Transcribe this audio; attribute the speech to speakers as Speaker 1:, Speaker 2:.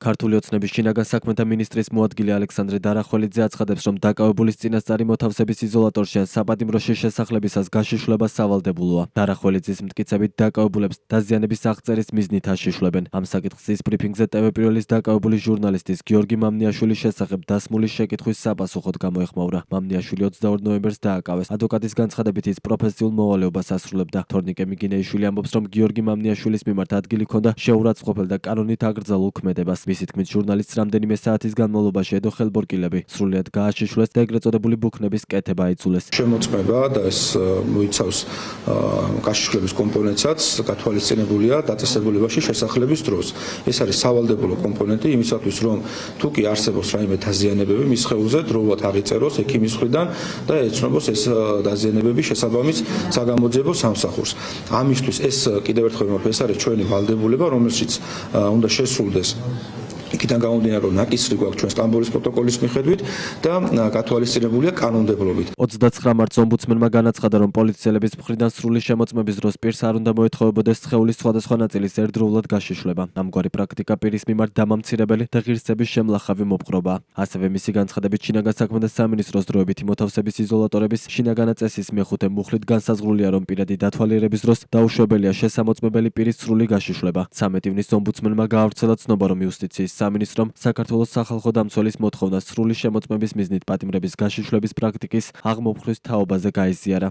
Speaker 1: ქართული ოცნების შინაგან საქმეთა მინისტრის მოადგილე ალექსანდრე დარახველიძე აცხადებს, რომ დაკავებულის წინასწარი მოთავსების იზოლატორში ან საპატიმროში შესახლებისას გაშიშვლება სავალდებულოა. დარახველიძის მტკიცებით დაკავებულებს დაზიანების აღწერის მიზნით აშიშვლებენ. ამ საკითხის ბრიფინგზე ტევ-პირველის დაკავებული ჟურნალისტის გიორგი მამნიაშვილის შესახებ დასმული შეკითხვის საპასუხოდ გამოეხმაურა. მამნიაშვილი 22 ნოემბერს დააკავეს. ადვოკატის განცხადებით ის პროფესიულ მოვალეობას ასრულებდა. თორნიკე მიგინეიშვილი ამბობს, რომ გიორგი მამნიაშვილის მიმართ ადგილი ჰქონდა შეურაცხყოფელ და კანონით აკრძალულ ქმედებას. მისი თქმით, ჟურნალისტს რამდენიმე საათის განმავლობაში ედო ხელბორკილები, სრულიად გააშიშვლეს და ეგრეთ წოდებული ბუქნების კეთება აიძულეს.
Speaker 2: შემოწმება და ეს მოიცავს გაშიშვლების კომპონენტსაც გათვალისწინებულია დაწესებულებაში შესახლების დროს. ეს არის სავალდებულო კომპონენტი იმისათვის, რომ თუ კი არსებობს რაიმე დაზიანებები მის სხეულზე, დროულად აღიწეროს ექიმის მხრიდან და ეცნობს ეს დაზიანებები შესაბამის საგამოძიებო სამსახურს. ამისთვის ეს კიდევ ერთხელ ვიმართებ, ეს არის ჩვენი ვალდებულება, რომელშიც უნდა შესრულდეს. იქიდან გამომდინარე, რომ ნაკისრი გვაქვს ჩვენ სტამბოლის პროტოკოლის მიხედვით და გათვალისწინებულია კანონმდებლობით.
Speaker 1: 29 მარტს ომბუდსმენმა განაცხადა, რომ პოლიციელების მხრიდან სრული შემოწმების დროს პირს არ უნდა მოეთხოვებოდეს სხეულის სხვადასხვა ნაწილის ერთდროულად გაშიშვლება. ამგვარი პრაქტიკა პირის მიმართ დამამცირებელი და ღირსების შემლახავი მოპყრობაა. ასევე მისი განცხადებით, შინაგან საქმეთა სამინისტროს დროებითი მოთავსების იზოლატორების შინაგანა წესის მეხუთე მუხლით განსაზღვრულია, რომ პირადი დათვალიერების დროს დაუშვებელია შესამოწმებელი პირის სრული გაშიშვლება. 13 ივნის ომბუდსმენმა გაავრცელა ცნობა, რომ იუსტიციის სამინისტრომ საქართველოს სახალხო დამცველის მოთხოვნა სრული შემოწმების მიზნით პატიმრების გაშიშვლების პრაქტიკის აღმოფხვის თაობაზე გაიზიარა.